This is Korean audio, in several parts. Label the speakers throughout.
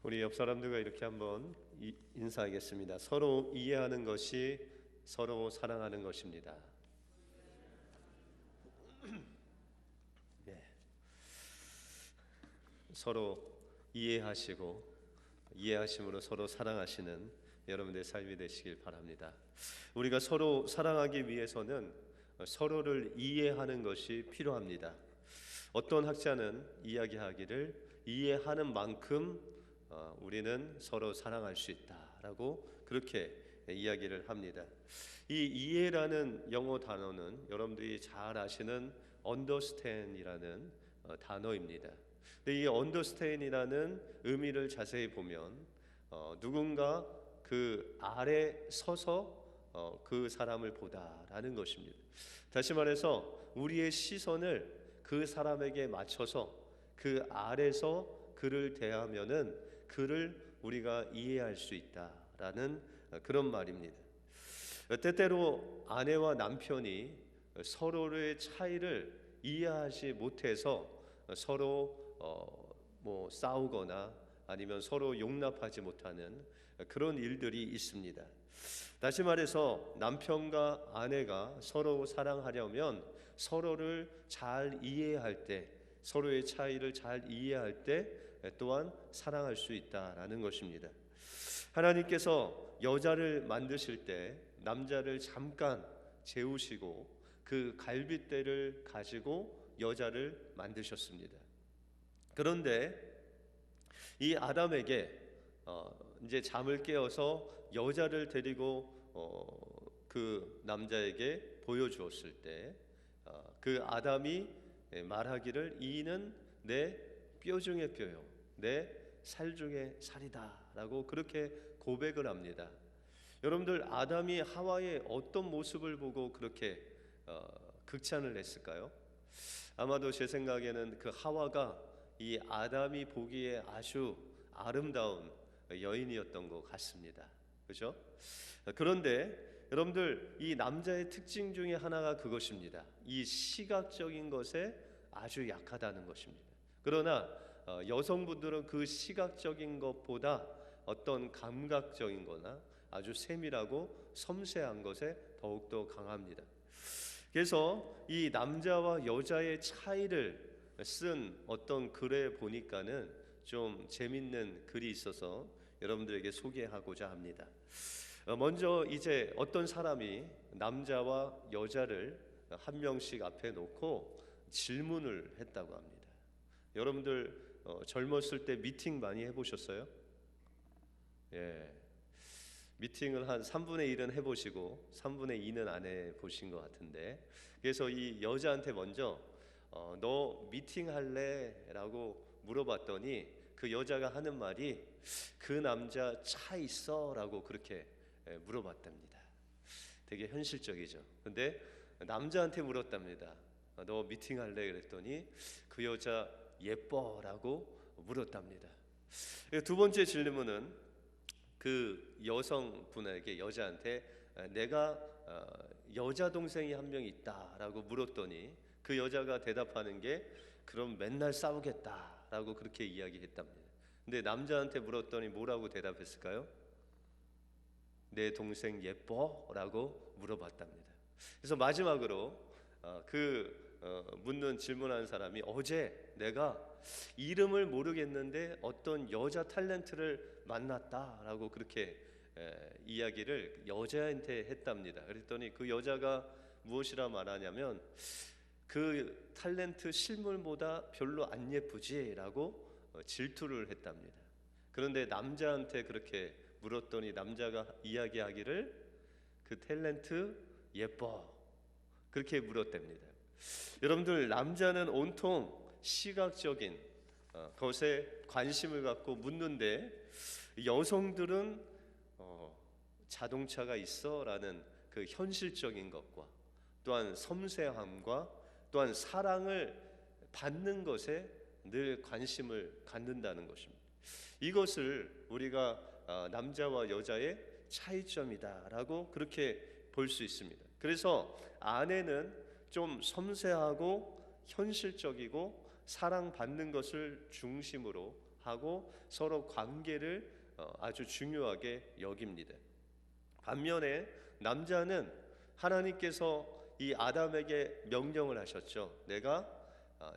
Speaker 1: 우리 옆 사람들과 이렇게 한번 인사하겠습니다. 서로 이해하는 것이 서로 사랑하는 것입니다. 네. 서로 이해하시고 이해하심으로 서로 사랑하시는 여러분들의 삶이 되시길 바랍니다. 우리가 서로 사랑하기 위해서는 서로를 이해하는 것이 필요합니다. 어떤 학자는 이야기하기를 이해하는 만큼 우리는 서로 사랑할 수 있다라고 그렇게 이야기를 합니다. 이 이해라는 영어 단어는 여러분들이 잘 아시는 understand이라는 단어입니다. 근데 이 understand이라는 의미를 자세히 보면 누군가 그 아래 서서 그 사람을 보다라는 것입니다. 다시 말해서 우리의 시선을 그 사람에게 맞춰서 그 아래서 그를 대하면은 그를 우리가 이해할 수 있다라는 그런 말입니다. 때때로 아내와 남편이 서로의 차이를 이해하지 못해서 서로 싸우거나 아니면 서로 용납하지 못하는 그런 일들이 있습니다. 다시 말해서 남편과 아내가 서로 사랑하려면 서로를 잘 이해할 때, 서로의 차이를 잘 이해할 때 또한 사랑할 수 있다라는 것입니다. 하나님께서 여자를 만드실 때 남자를 잠깐 재우시고 그 갈빗대를 가지고 여자를 만드셨습니다. 그런데 이 아담에게 이제 잠을 깨어서 여자를 데리고 그 남자에게 보여주었을 때 그 아담이 말하기를 이는 내 뼈 중의 뼈요 내 살 중의 살이다 라고 그렇게 고백을 합니다. 여러분들 아담이 하와의 어떤 모습을 보고 그렇게 극찬을 했을까요? 아마도 제 생각에는 그 하와가 이 아담이 보기에 아주 아름다운 여인이었던 것 같습니다. 그렇죠? 그런데 여러분들 이 남자의 특징 중에 하나가 그것입니다. 이 시각적인 것에 아주 약하다는 것입니다. 그러나 여성분들은 그 시각적인 것보다 어떤 감각적인 거나 아주 세밀하고 섬세한 것에 더욱더 강합니다. 그래서 이 남자와 여자의 차이를 쓴 어떤 글에 보니까는 좀 재밌는 글이 있어서 여러분들에게 소개하고자 합니다. 먼저 이제 어떤 사람이 남자와 여자를 한 명씩 앞에 놓고 질문을 했다고 합니다. 여러분들 젊었을 때 미팅 많이 해보셨어요? 예, 미팅을 한 3분의 1은 해보시고 3분의 2는 안 해보신 것 같은데, 그래서 이 여자한테 먼저 너 미팅 할래? 라고 물어봤더니 그 여자가 하는 말이 그 남자 차 있어? 라고 그렇게 물어봤답니다. 되게 현실적이죠. 근데 남자한테 물었답니다. 너 미팅 할래? 그랬더니 그 여자 예뻐? 라고 물었답니다. 두 번째 질문은 그 여성분에게 여자한테 내가 여자 동생이 한 명 있다라고 물었더니 그 여자가 대답하는 게 그럼 맨날 싸우겠다라고 그렇게 이야기했답니다. 근데 남자한테 물었더니 뭐라고 대답했을까요? 내 동생 예뻐? 라고 물어봤답니다. 그래서 마지막으로 묻는 질문하는 사람이 어제 내가 이름을 모르겠는데 어떤 여자 탤런트를 만났다라고 그렇게 이야기를 여자한테 했답니다. 그랬더니 그 여자가 무엇이라 말하냐면 그 탤런트 실물보다 별로 안 예쁘지라고 질투를 했답니다. 그런데 남자한테 그렇게 물었더니 남자가 이야기하기를 그 탤런트 예뻐 그렇게 물었답니다. 여러분들 남자는 온통 시각적인 것에 관심을 갖고 묻는데 여성들은 자동차가 있어 라는 그 현실적인 것과 또한 섬세함과 또한 사랑을 받는 것에 늘 관심을 갖는다는 것입니다. 이것을 우리가 남자와 여자의 차이점이다라고 그렇게 볼 수 있습니다. 그래서 아내는 좀 섬세하고 현실적이고 사랑받는 것을 중심으로 하고 서로 관계를 아주 중요하게 여깁니다. 반면에 남자는 하나님께서 이 아담에게 명령을 하셨죠. 내가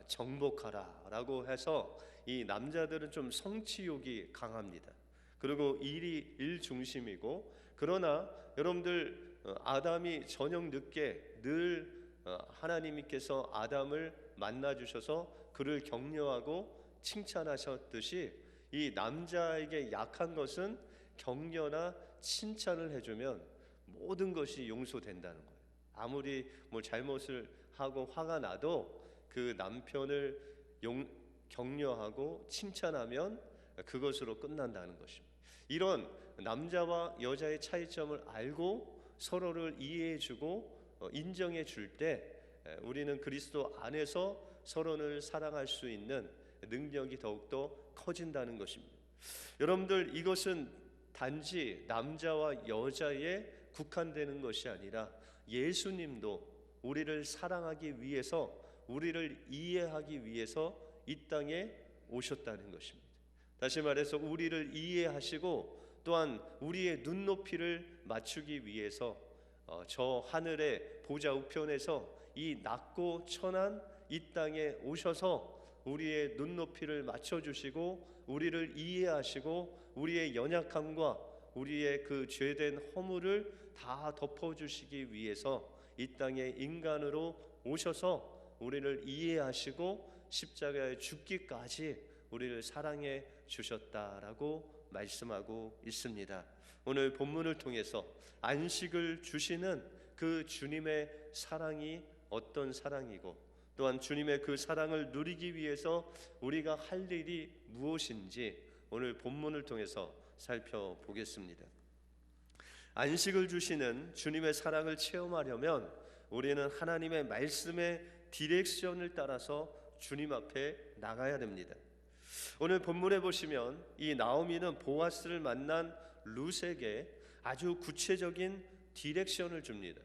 Speaker 1: 정복하라 라고 해서 이 남자들은 좀 성취욕이 강합니다. 그리고 일이 일 중심이고, 그러나 여러분들 아담이 저녁 늦게 늘 하나님께서 아담을 만나 주셔서 그를 격려하고 칭찬하셨듯이 이 남자에게 약한 것은 격려나 칭찬을 해주면 모든 것이 용서된다는 거예요. 아무리 잘못을 하고 화가 나도 그 남편을 격려하고 칭찬하면 그것으로 끝난다는 것입니다. 이런 남자와 여자의 차이점을 알고 서로를 이해해주고 인정해 줄 때 우리는 그리스도 안에서 서로를 사랑할 수 있는 능력이 더욱더 커진다는 것입니다. 여러분들, 이것은 단지 남자와 여자에 국한되는 것이 아니라 예수님도 우리를 사랑하기 위해서, 우리를 이해하기 위해서 이 땅에 오셨다는 것입니다. 다시 말해서 우리를 이해하시고 또한 우리의 눈높이를 맞추기 위해서 저 하늘의 보좌 우편에서 이 낮고 천한 이 땅에 오셔서 우리의 눈높이를 맞춰주시고 우리를 이해하시고 우리의 연약함과 우리의 그 죄된 허물을 다 덮어주시기 위해서 이 땅에 인간으로 오셔서 우리를 이해하시고 십자가에 죽기까지 우리를 사랑해 주셨다라고 말씀하고 있습니다. 오늘 본문을 통해서 안식을 주시는 그 주님의 사랑이 어떤 사랑이고, 또한 주님의 그 사랑을 누리기 위해서 우리가 할 일이 무엇인지 오늘 본문을 통해서 살펴보겠습니다. 안식을 주시는 주님의 사랑을 체험하려면 우리는 하나님의 말씀의 디렉션을 따라서 주님 앞에 나가야 됩니다. 오늘 본문에 보시면 이 나오미는 보아스를 만난 룻에게 아주 구체적인 디렉션을 줍니다.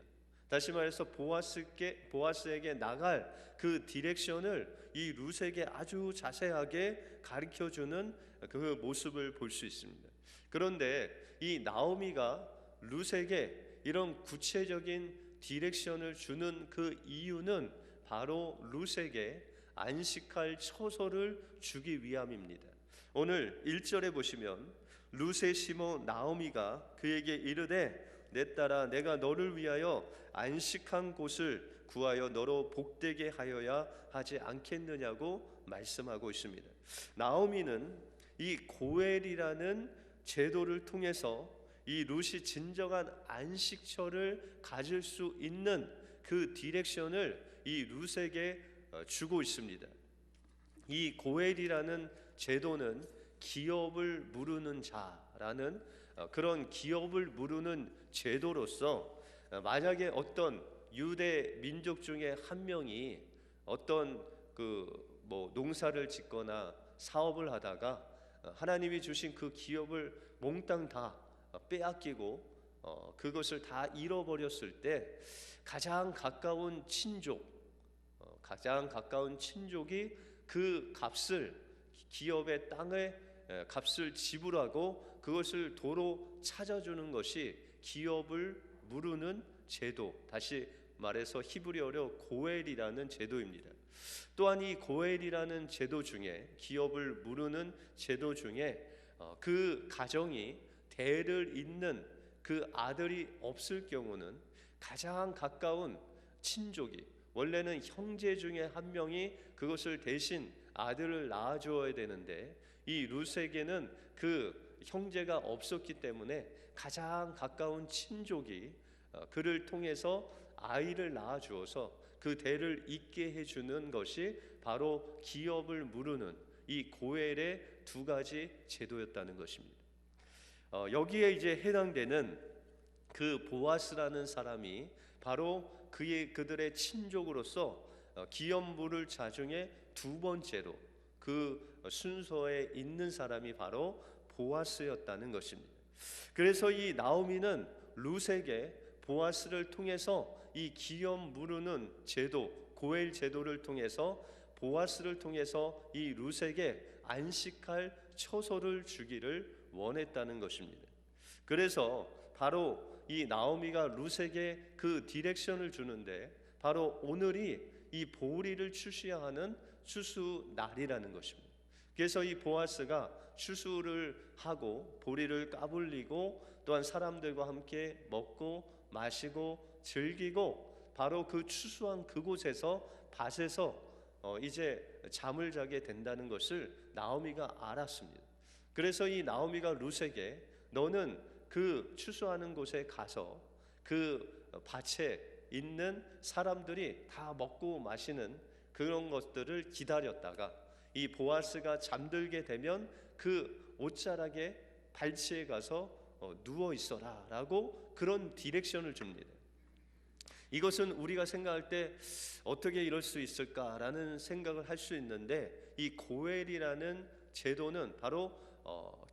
Speaker 1: 다시 말해서 보아스에게 나갈 그 디렉션을 이 룻에게 아주 자세하게 가르쳐주는 그 모습을 볼 수 있습니다. 그런데 이 나오미가 룻에게 이런 구체적인 디렉션을 주는 그 이유는 바로 룻에게 안식할 처소를 주기 위함입니다. 오늘 1절에 보시면 룻의 시모 나오미가 그에게 이르되 내 딸아, 내가 너를 위하여 안식한 곳을 구하여 너로 복되게 하여야 하지 않겠느냐고 말씀하고 있습니다. 나오미는 이 고엘이라는 제도를 통해서 이 룻이 진정한 안식처를 가질 수 있는 그 디렉션을 이 룻에게 주고 있습니다. 이 고엘이라는 제도는 기업을 무르는 자라는 그런 기업을 무르는 제도로서, 만약에 어떤 유대 민족 중에 한 명이 어떤 농사를 짓거나 사업을 하다가 하나님이 주신 그 기업을 몽땅 다 빼앗기고 그것을 다 잃어버렸을 때 가장 가까운 친족이 그 값을, 기업의 땅의 값을 지불하고 그것을 도로 찾아주는 것이 기업을 무르는 제도, 다시 말해서 히브리어로 고엘이라는 제도입니다. 또한 이 고엘이라는 제도 중에, 기업을 무르는 제도 중에 그 가정이 대를 잇는 그 아들이 없을 경우는 가장 가까운 친족이, 원래는 형제 중에 한 명이 그것을 대신 아들을 낳아주어야 되는데 이 룻에게는 그 형제가 없었기 때문에 가장 가까운 친족이 그를 통해서 아이를 낳아주어서 그 대를 잇게 해주는 것이 바로 기업을 무르는 이 고엘의 두 가지 제도였다는 것입니다. 여기에 이제 해당되는 그 보아스라는 사람이 바로 그들의 친족으로서 기업 무를 자 중에 두 번째로 그 순서에 있는 사람이 바로 보아스였다는 것입니다. 그래서 이 나오미는 룻에게 보아스를 통해서 이 기업 무르는 제도, 고엘 제도를 통해서 보아스를 통해서 이 룻에게 안식할 처소를 주기를 원했다는 것입니다. 그래서 바로 이 나오미가 룻에게 그 디렉션을 주는데 바로 오늘이 이 보리를 추수하는 추수 날이라는 것입니다. 그래서 이 보아스가 추수를 하고 보리를 까불리고 또한 사람들과 함께 먹고 마시고 즐기고 바로 그 추수한 그곳에서 밭에서 이제 잠을 자게 된다는 것을 나오미가 알았습니다. 그래서 이 나오미가 룻에게 너는 그 추수하는 곳에 가서 그 밭에 있는 사람들이 다 먹고 마시는 그런 것들을 기다렸다가 이 보아스가 잠들게 되면 그 옷자락에 발치에 가서 누워 있어라 라고 그런 디렉션을 줍니다. 이것은 우리가 생각할 때 어떻게 이럴 수 있을까라는 생각을 할 수 있는데 이 고엘이라는 제도는 바로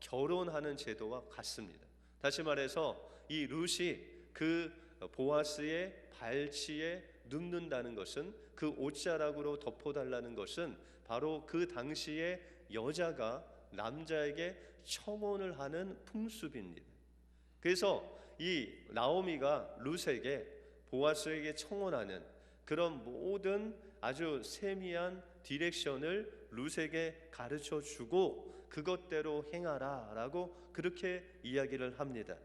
Speaker 1: 결혼하는 제도와 같습니다. 다시 말해서 이 룻이 그 보아스의 발치에 눕는다는 것은 그 옷자락으로 덮어달라는 것은 바로 그 당시에 여자가 남자에게 청혼을 하는 풍습입니다. 그래서 이 나오미가 룻에게 보아스에게 청혼하는 그런 모든 아주 세미한 디렉션을 룻에게 가르쳐 주고 그것대로 행하라 라고 그렇게 이야기를 합니다.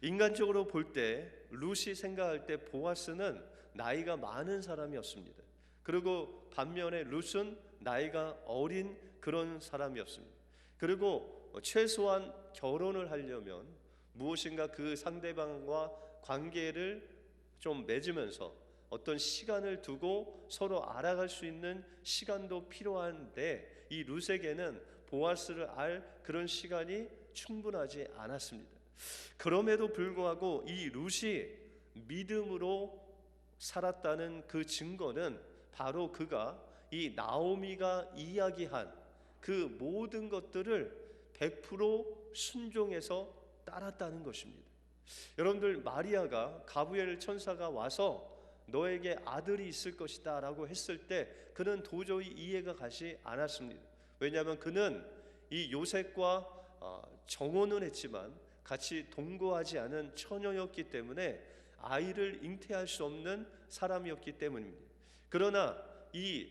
Speaker 1: 인간적으로 볼 때 룻이 생각할 때 보아스는 나이가 많은 사람이었습니다. 그리고 반면에 룻은 나이가 어린 그런 사람이었습니다. 그리고 최소한 결혼을 하려면 무엇인가 그 상대방과 관계를 좀 맺으면서 어떤 시간을 두고 서로 알아갈 수 있는 시간도 필요한데 이 룻에게는 보아스를 알 그런 시간이 충분하지 않았습니다. 그럼에도 불구하고 이 룻이 믿음으로 살았다는 그 증거는 바로 그가 이 나오미가 이야기한 그 모든 것들을 100% 순종해서 따랐다는 것입니다. 여러분들, 마리아가 가브리엘 천사가 와서 너에게 아들이 있을 것이다 라고 했을 때 그는 도저히 이해가 가지 않았습니다. 왜냐하면 그는 이 요셉과 정혼은 했지만 같이 동거하지 않은 처녀였기 때문에 아이를 잉태할 수 없는 사람이었기 때문입니다. 그러나 이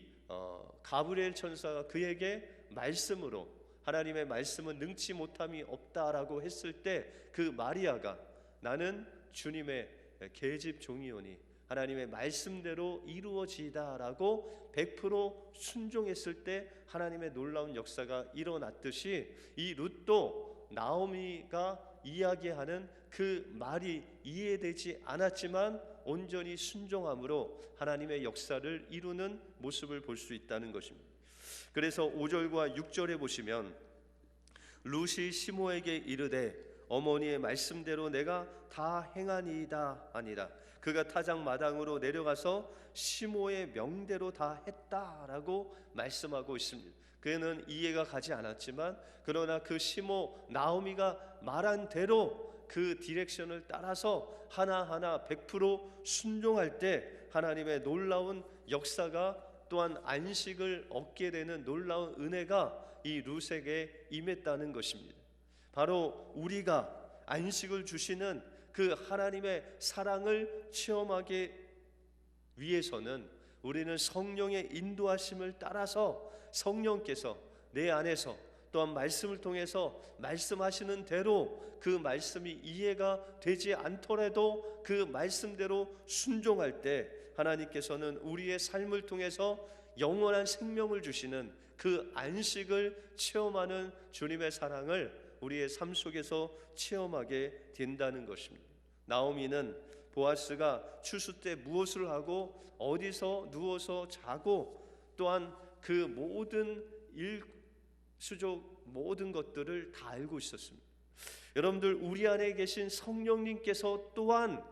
Speaker 1: 가브리엘 천사가 그에게 말씀으로 하나님의 말씀은 능치 못함이 없다라고 했을 때 그 마리아가 나는 주님의 계집 종이오니 하나님의 말씀대로 이루어지다라고 100% 순종했을 때 하나님의 놀라운 역사가 일어났듯이 이 룻도 나오미가 이야기하는 그 말이 이해되지 않았지만 온전히 순종함으로 하나님의 역사를 이루는 모습을 볼 수 있다는 것입니다. 그래서 5절과 6절에 보시면 룻이 시모에게 이르되 어머니의 말씀대로 내가 다 행하니이다 아니라 그가 타작 마당으로 내려가서 시모의 명대로 다 했다라고 말씀하고 있습니다. 그는 이해가 가지 않았지만 그러나 그 시모 나오미가 말한 대로 그 디렉션을 따라서 하나하나 100% 순종할 때 하나님의 놀라운 역사가 또한 안식을 얻게 되는 놀라운 은혜가 이 룻에게 임했다는 것입니다. 바로 우리가 안식을 주시는 그 하나님의 사랑을 체험하기 위해서는 우리는 성령의 인도하심을 따라서 성령께서 내 안에서 또한 말씀을 통해서 말씀하시는 대로 그 말씀이 이해가 되지 않더라도 그 말씀대로 순종할 때 하나님께서는 우리의 삶을 통해서 영원한 생명을 주시는 그 안식을 체험하는 주님의 사랑을 우리의 삶 속에서 체험하게 된다는 것입니다. 나오미는 보아스가 추수 때 무엇을 하고 어디서 누워서 자고 또한 그 모든 일수족 모든 것들을 다 알고 있었습니다. 여러분들, 우리 안에 계신 성령님께서 또한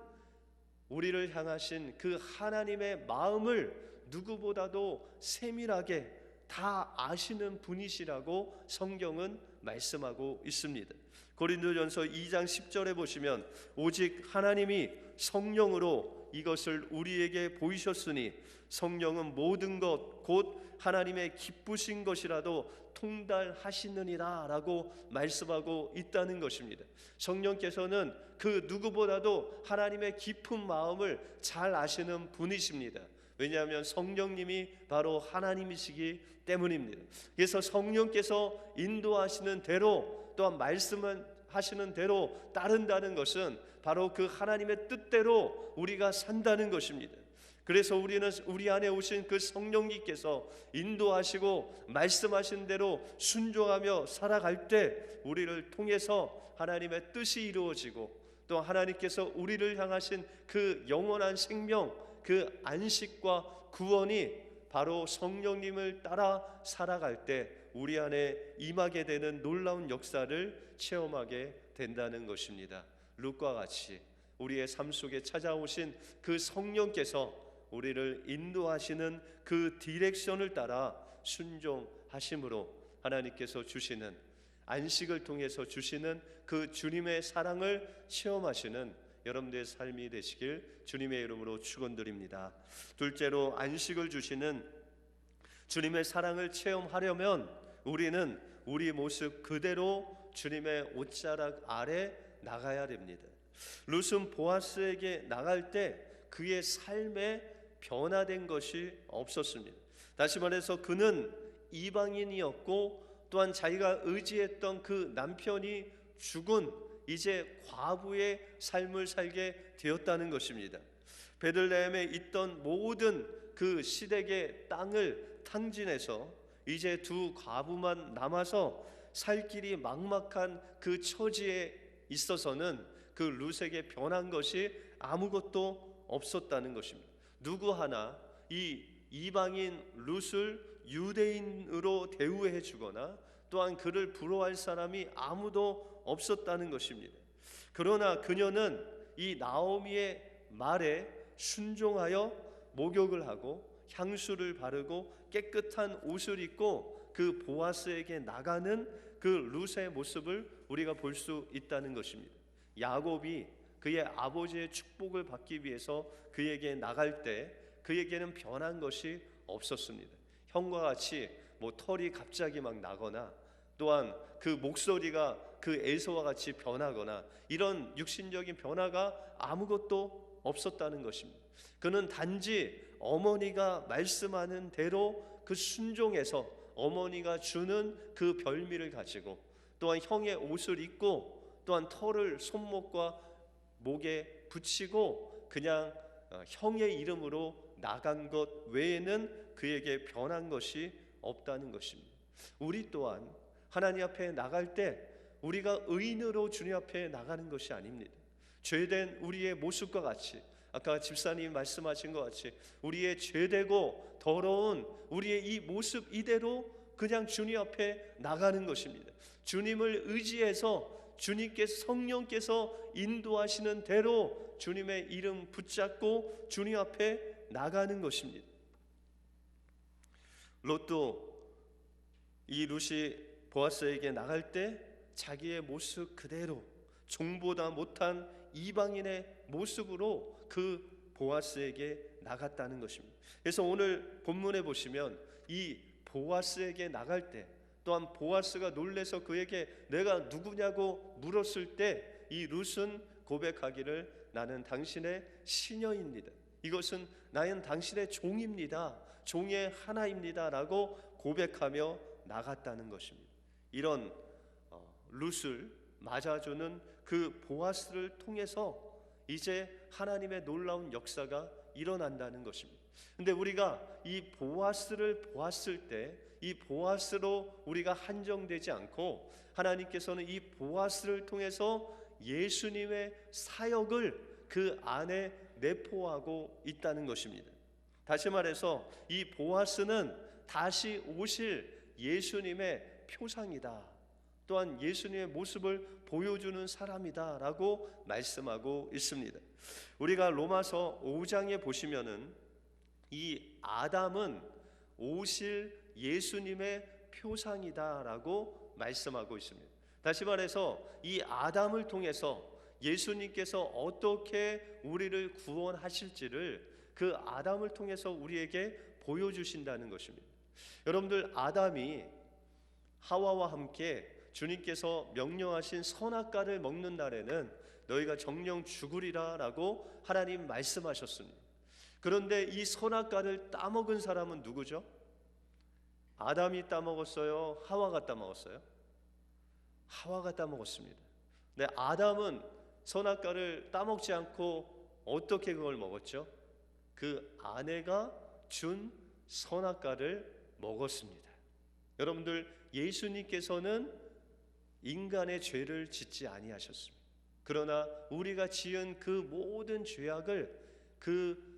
Speaker 1: 우리를 향하신 그 하나님의 마음을 누구보다도 세밀하게 다 아시는 분이시라고 성경은 말씀하고 있습니다. 고린도전서 2장 10절에 보시면 오직 하나님이 성령으로 이것을 우리에게 보이셨으니 성령은 모든 것 곧 하나님의 기쁘신 것이라도 통달하시느니라 라고 말씀하고 있다는 것입니다. 성령께서는 그 누구보다도 하나님의 깊은 마음을 잘 아시는 분이십니다. 왜냐하면 성령님이 바로 하나님이시기 때문입니다. 그래서 성령께서 인도하시는 대로 또한 말씀하시는 대로 따른다는 것은 바로 그 하나님의 뜻대로 우리가 산다는 것입니다. 그래서 우리는 우리 안에 오신 그 성령님께서 인도하시고 말씀하신 대로 순종하며 살아갈 때 우리를 통해서 하나님의 뜻이 이루어지고 또 하나님께서 우리를 향하신 그 영원한 생명, 그 안식과 구원이 바로 성령님을 따라 살아갈 때 우리 안에 임하게 되는 놀라운 역사를 체험하게 된다는 것입니다. 룻과 같이 우리의 삶 속에 찾아오신 그 성령께서 우리를 인도하시는 그 디렉션을 따라 순종하심으로 하나님께서 주시는 안식을 통해서 주시는 그 주님의 사랑을 체험하시는 여러분들의 삶이 되시길 주님의 이름으로 축원드립니다. 둘째로 안식을 주시는 주님의 사랑을 체험하려면 우리는 우리 모습 그대로 주님의 옷자락 아래 나가야 됩니다. 룻은 보아스에게 나갈 때 그의 삶에 변화된 것이 없었습니다. 다시 말해서 그는 이방인이었고 또한 자기가 의지했던 그 남편이 죽은 이제 과부의 삶을 살게 되었다는 것입니다. 베들레헴에 있던 모든 그 시댁의 땅을 탕진해서 이제 두 과부만 남아서 살 길이 막막한 그 처지에 있어서는 그 룻에게 변한 것이 아무것도 없었다는 것입니다. 누구 하나 이 이방인 룻을 유대인으로 대우해 주거나 또한 그를 부러워할 사람이 아무도 없었다는 것입니다. 그러나 그녀는 이 나오미의 말에 순종하여 목욕을 하고 향수를 바르고 깨끗한 옷을 입고 그 보아스에게 나가는 그 룻의 모습을 우리가 볼 수 있다는 것입니다. 야곱이 그의 아버지의 축복을 받기 위해서 그에게 나갈 때 그에게는 변한 것이 없었습니다. 형과 같이 털이 갑자기 막 나거나 또한 그 목소리가 그 에서와 같이 변하거나 이런 육신적인 변화가 아무것도 없었다는 것입니다. 그는 단지 어머니가 말씀하는 대로 그 순종해서 어머니가 주는 그 별미를 가지고 또한 형의 옷을 입고 또한 털을 손목과 목에 붙이고 그냥 형의 이름으로 나간 것 외에는 그에게 변한 것이 없다는 것입니다. 우리 또한 하나님 앞에 나갈 때 우리가 의인으로 주님 앞에 나가는 것이 아닙니다. 죄된 우리의 모습과 같이 아까 집사님이 말씀하신 것 같이 우리의 죄되고 더러운 우리의 이 모습 이대로 그냥 주님 앞에 나가는 것입니다. 주님을 의지해서 주님께서 성령께서 인도하시는 대로 주님의 이름 붙잡고 주님 앞에 나가는 것입니다. 롯도 이 룻이 보아스에게 나갈 때 자기의 모습 그대로 종보다 못한 이방인의 모습으로 그 보아스에게 나갔다는 것입니다. 그래서 오늘 본문에 보시면 이 보아스에게 나갈 때 또한 보아스가 놀래서 그에게 내가 누구냐고 물었을 때 이 룻은 고백하기를 나는 당신의 시녀입니다. 이것은 나는 당신의 종입니다. 종의 하나입니다. 라고 고백하며 나갔다는 것입니다. 이런 룻을 맞아주는 그 보아스를 통해서 이제 하나님의 놀라운 역사가 일어난다는 것입니다. 근데 우리가 이 보아스를 보았을 때 이 보아스로 우리가 한정되지 않고 하나님께서는 이 보아스를 통해서 예수님의 사역을 그 안에 내포하고 있다는 것입니다. 다시 말해서 이 보아스는 다시 오실 예수님의 표상이다. 또한 예수님의 모습을 보여주는 사람이다 라고 말씀하고 있습니다. 우리가 로마서 5장에 보시면은 이 아담은 오실 예수님의 표상이다 라고 말씀하고 있습니다. 다시 말해서 이 아담을 통해서 예수님께서 어떻게 우리를 구원하실지를 그 아담을 통해서 우리에게 보여주신다는 것입니다. 여러분들, 아담이 하와와 함께 주님께서 명령하신 선악과를 먹는 날에는 너희가 정령 죽으리라 라고 하나님 말씀하셨습니다. 그런데 이 선악과를 따먹은 사람은 누구죠? 아담이 따먹었어요? 하와가 따먹었어요? 하와가 따먹었습니다. 네, 아담은 선악과를 따먹지 않고 어떻게 그걸 먹었죠? 그 아내가 준 선악과를 먹었습니다. 여러분들, 예수님께서는 인간의 죄를 짓지 아니하셨습니다. 그러나 우리가 지은 그 모든 죄악을 그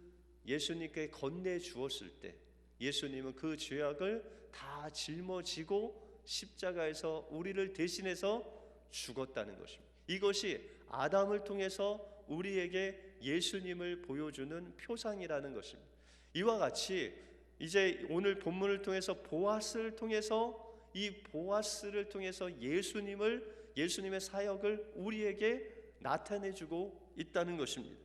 Speaker 1: 예수님께 건네 주었을 때 예수님은 그 죄악을 다 짊어지고 십자가에서 우리를 대신해서 죽었다는 것입니다. 이것이 아담을 통해서 우리에게 예수님을 보여주는 표상이라는 것입니다. 이와 같이 이제 오늘 본문을 통해서 보아스를 통해서 이 보아스를 통해서 예수님의 사역을 우리에게 나타내주고 있다는 것입니다.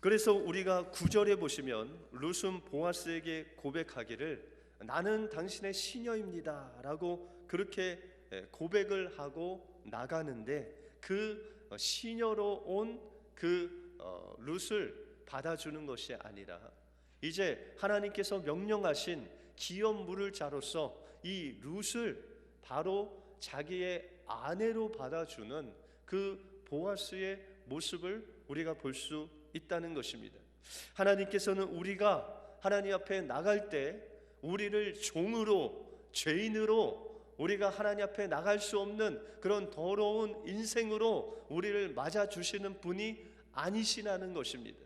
Speaker 1: 그래서 우리가 9절에 보시면 룻은 보아스에게 고백하기를 나는 당신의 시녀입니다 라고 그렇게 고백을 하고 나가는데 그 시녀로 온 그 룻을 받아주는 것이 아니라 이제 하나님께서 명령하신 기업 물을 자로서 이 룻을 바로 자기의 아내로 받아주는 그 보아스의 모습을 우리가 볼 수 있다는 것입니다. 하나님께서는 우리가 하나님 앞에 나갈 때 우리를 종으로, 죄인으로 우리가 하나님 앞에 나갈 수 없는 그런 더러운 인생으로 우리를 맞아주시는 분이 아니시라는 것입니다.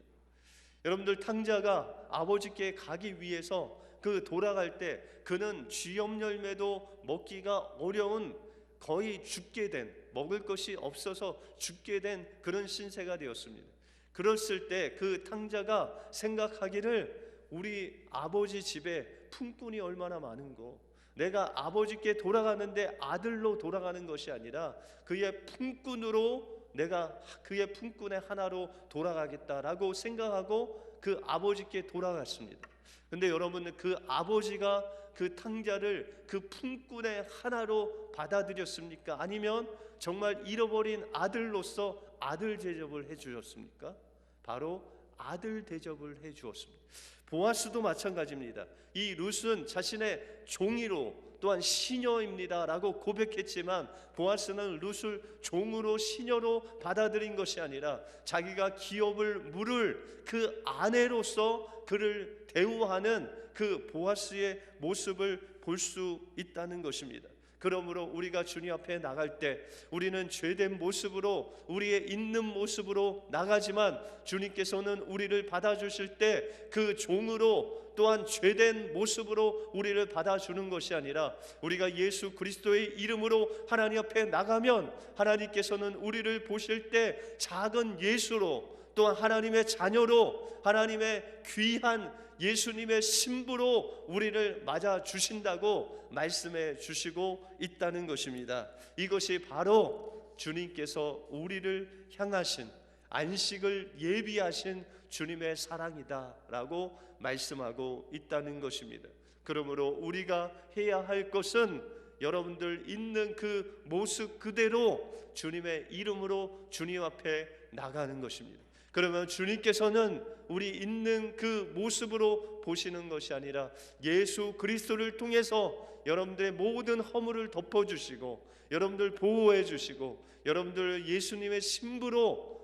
Speaker 1: 여러분들, 탕자가 아버지께 가기 위해서 그 돌아갈 때 그는 쥐염 열매도 먹기가 어려운, 거의 죽게 된, 먹을 것이 없어서 죽게 된 그런 신세가 되었습니다. 그랬을 때 그 탕자가 생각하기를 우리 아버지 집에 품꾼이 얼마나 많은고, 내가 아버지께 돌아가는데 아들로 돌아가는 것이 아니라 그의 품꾼으로, 내가 그의 품꾼의 하나로 돌아가겠다라고 생각하고 그 아버지께 돌아갔습니다. 근데 여러분은 그 아버지가 그 탕자를 그 품꾼의 하나로 받아들였습니까? 아니면 정말 잃어버린 아들로서 아들 대접을 해주셨습니까? 바로 아들 대접을 해주었습니다. 보아스도 마찬가지입니다. 이 룻은 자신의 종이로 또한 시녀입니다 라고 고백했지만 보아스는 룻을 종으로, 시녀로 받아들인 것이 아니라 자기가 기업을 물을 그 아내로서 그를 대우하는 그 보아스의 모습을 볼 수 있다는 것입니다. 그러므로 우리가 주님 앞에 나갈 때 우리는 죄된 모습으로, 우리의 있는 모습으로 나가지만 주님께서는 우리를 받아주실 때 그 종으로, 또한 죄된 모습으로 우리를 받아주는 것이 아니라 우리가 예수 그리스도의 이름으로 하나님 앞에 나가면 하나님께서는 우리를 보실 때 작은 예수로, 또한 하나님의 자녀로, 하나님의 귀한 예수님의 신부로 우리를 맞아 주신다고 말씀해 주시고 있다는 것입니다. 이것이 바로 주님께서 우리를 향하신, 안식을 예비하신 주님의 사랑이다라고 말씀하고 있다는 것입니다. 그러므로 우리가 해야 할 것은 여러분들 있는 그 모습 그대로 주님의 이름으로 주님 앞에 나가는 것입니다. 그러면 주님께서는 우리 있는 그 모습으로 보시는 것이 아니라 예수 그리스도를 통해서 여러분들의 모든 허물을 덮어주시고 여러분들 보호해 주시고 여러분들 예수님의 신부로,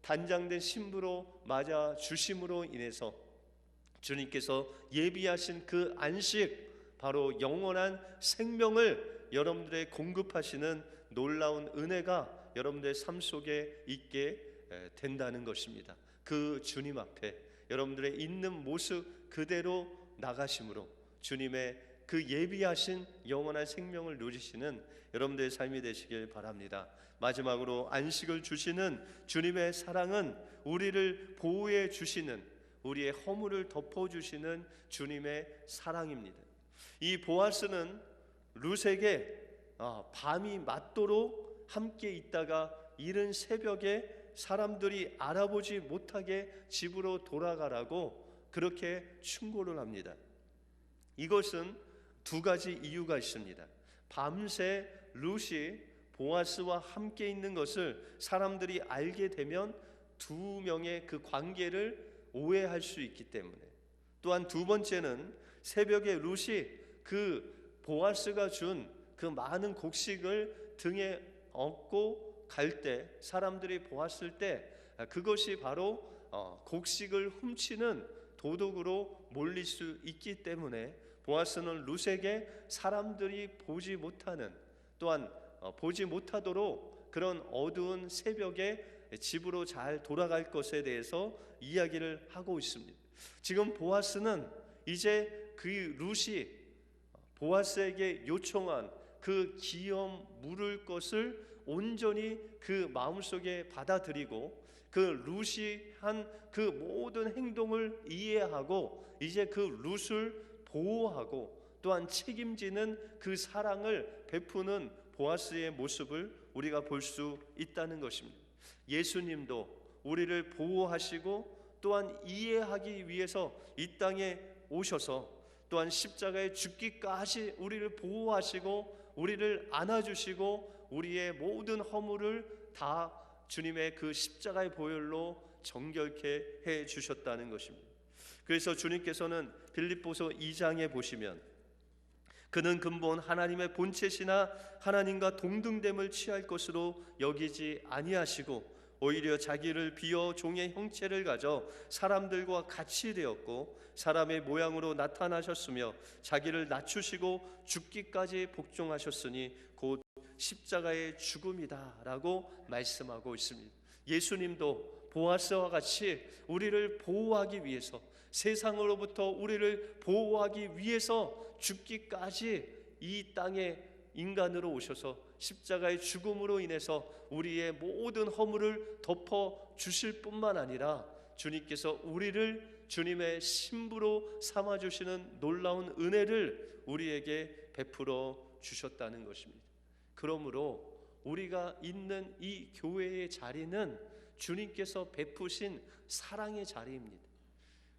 Speaker 1: 단장된 신부로 맞아 주심으로 인해서 주님께서 예비하신 그 안식, 바로 영원한 생명을 여러분들의 공급하시는 놀라운 은혜가 여러분들의 삶 속에 있게 된다는 것입니다. 그 주님 앞에 여러분들의 있는 모습 그대로 나가심으로 주님의 그 예비하신 영원한 생명을 누리시는 여러분들의 삶이 되시길 바랍니다. 마지막으로 안식을 주시는 주님의 사랑은 우리를 보호해 주시는, 우리의 허물을 덮어주시는 주님의 사랑입니다. 이 보아스는 룻에게 밤이 맞도록 함께 있다가 이른 새벽에 사람들이 알아보지 못하게 집으로 돌아가라고 그렇게 충고를 합니다. 이것은 두 가지 이유가 있습니다. 밤새 룻이 보아스와 함께 있는 것을 사람들이 알게 되면 두 명의 그 관계를 오해할 수 있기 때문에, 또한 두 번째는 새벽에 룻이 그 보아스가 준 그 많은 곡식을 등에 업고 갈 때 사람들이 보았을 때 그것이 바로 곡식을 훔치는 도둑으로 몰릴 수 있기 때문에 보아스는 룻에게 사람들이 보지 못하는, 또한 보지 못하도록 그런 어두운 새벽에 집으로 잘 돌아갈 것에 대해서 이야기를 하고 있습니다. 지금 보아스는 이제 그 룻이 보아스에게 요청한 그 기업 물을 것을 온전히 그 마음속에 받아들이고 그 룻이 한 그 모든 행동을 이해하고 이제 그 룻을 보호하고 또한 책임지는 그 사랑을 베푸는 보아스의 모습을 우리가 볼 수 있다는 것입니다. 예수님도 우리를 보호하시고 또한 이해하기 위해서 이 땅에 오셔서 또한 십자가에 죽기까지 우리를 보호하시고 우리를 안아주시고 우리의 모든 허물을 다 주님의 그 십자가의 보혈로 정결케 해 주셨다는 것입니다. 그래서 주님께서는 빌립보서 2장에 보시면 그는 근본 하나님의 본체시나 하나님과 동등됨을 취할 것으로 여기지 아니하시고 오히려 자기를 비어 종의 형체를 가져 사람들과 같이 되었고 사람의 모양으로 나타나셨으며 자기를 낮추시고 죽기까지 복종하셨으니 곧 십자가의 죽음이다 라고 말씀하고 있습니다. 예수님도 보아스와 같이 우리를 보호하기 위해서, 세상으로부터 우리를 보호하기 위해서 죽기까지 이 땅에 인간으로 오셔서 십자가의 죽음으로 인해서 우리의 모든 허물을 덮어 주실 뿐만 아니라 주님께서 우리를 주님의 신부로 삼아주시는 놀라운 은혜를 우리에게 베풀어 주셨다는 것입니다. 그러므로 우리가 있는 이 교회의 자리는 주님께서 베푸신 사랑의 자리입니다.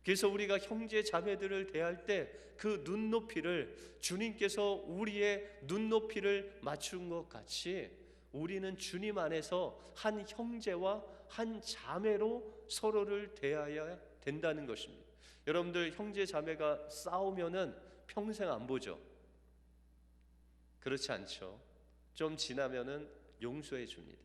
Speaker 1: 그래서 우리가 형제 자매들을 대할 때 그 눈높이를 주님께서 우리의 눈높이를 맞춘 것 같이 우리는 주님 안에서 한 형제와 한 자매로 서로를 대해야 된다는 것입니다. 여러분들 형제 자매가 싸우면은 평생 안 보죠? 그렇지 않죠? 좀 지나면은 용서해 줍니다.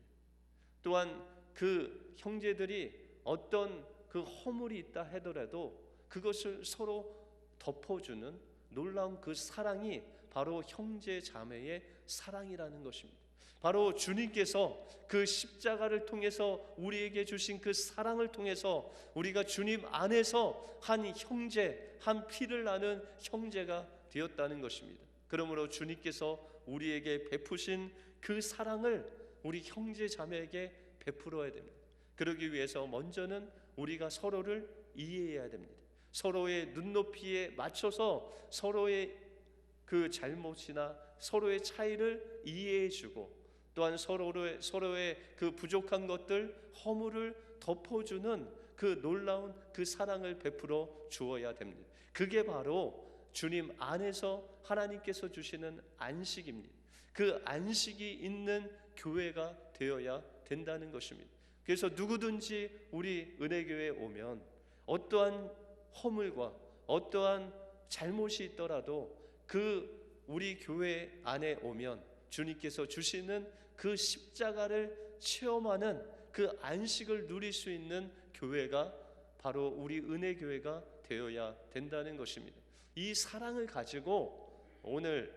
Speaker 1: 또한 그 형제들이 어떤 그 허물이 있다 하더라도 그것을 서로 덮어주는 놀라운 그 사랑이 바로 형제 자매의 사랑이라는 것입니다. 바로 주님께서 그 십자가를 통해서 우리에게 주신 그 사랑을 통해서 우리가 주님 안에서 한 형제, 한 피를 나는 형제가 되었다는 것입니다. 그러므로 주님께서 우리에게 베푸신 그 사랑을 우리 형제 자매에게 베풀어야 됩니다. 그러기 위해서 먼저는 우리가 서로를 이해해야 됩니다. 서로의 눈높이에 맞춰서 서로의 그 잘못이나 서로의 차이를 이해해주고 또한 서로의 그 부족한 것들, 허물을 덮어주는 그 놀라운 그 사랑을 베풀어 주어야 됩니다. 그게 바로 주님 안에서 하나님께서 주시는 안식입니다. 그 안식이 있는 교회가 되어야 된다는 것입니다. 그래서 누구든지 우리 은혜교회에 오면 어떠한 허물과 어떠한 잘못이 있더라도 그 우리 교회 안에 오면 주님께서 주시는 그 십자가를 체험하는 그 안식을 누릴 수 있는 교회가 바로 우리 은혜교회가 되어야 된다는 것입니다. 이 사랑을 가지고 오늘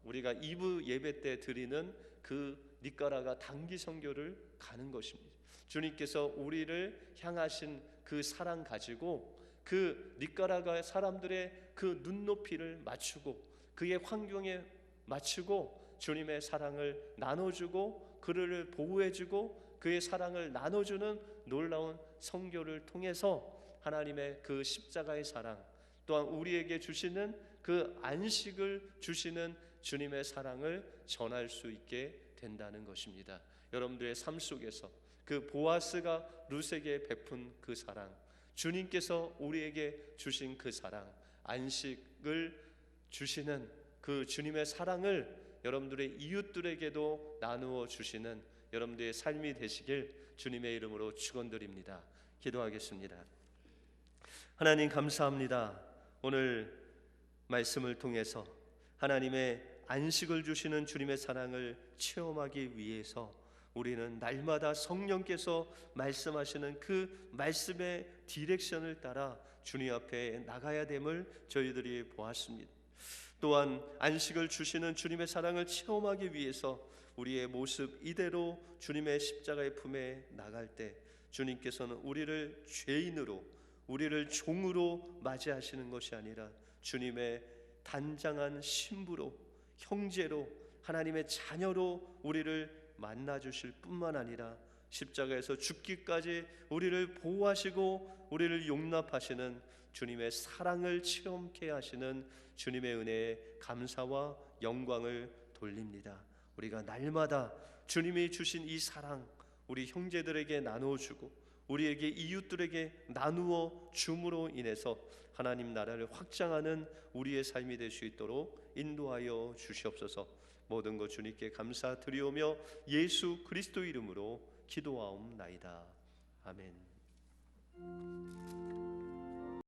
Speaker 1: 우리가 2부 예배 때 드리는 그 니까라가 단기 선교를 가는 것입니다. 주님께서 우리를 향하신 그 사랑 가지고 그 니까라가 사람들의 그 눈높이를 맞추고 그의 환경에 맞추고 주님의 사랑을 나눠주고 그를 보호해주고 그의 사랑을 나눠주는 놀라운 선교를 통해서 하나님의 그 십자가의 사랑 또한 우리에게 주시는 그 안식을 주시는 주님의 사랑을 전할 수 있게 된다는 것입니다. 여러분들의 삶 속에서 그 보아스가 룻에게 베푼 그 사랑, 주님께서 우리에게 주신 그 사랑, 안식을 주시는 그 주님의 사랑을 여러분들의 이웃들에게도 나누어 주시는 여러분들의 삶이 되시길 주님의 이름으로 축원드립니다. 기도하겠습니다. 하나님 감사합니다. 오늘 말씀을 통해서 하나님의 안식을 주시는 주님의 사랑을 체험하기 위해서 우리는 날마다 성령께서 말씀하시는 그 말씀의 디렉션을 따라 주님 앞에 나가야 됨을 저희들이 보았습니다. 또한 안식을 주시는 주님의 사랑을 체험하기 위해서 우리의 모습 이대로 주님의 십자가의 품에 나갈 때 주님께서는 우리를 죄인으로, 우리를 종으로 맞이하시는 것이 아니라 주님의 단장한 신부로, 형제로, 하나님의 자녀로 우리를 만나주실 뿐만 아니라 십자가에서 죽기까지 우리를 보호하시고 우리를 용납하시는 주님의 사랑을 체험케 하시는 주님의 은혜에 감사와 영광을 돌립니다. 우리가 날마다 주님이 주신 이 사랑 우리 형제들에게 나누어주고 우리에게 이웃들에게 나누어 줌으로 인해서 하나님 나라를 확장하는 우리의 삶이 될 수 있도록 인도하여 주시옵소서. 모든 것 주님께 감사드리오며 예수 그리스도 이름으로 기도하옵나이다. 아멘.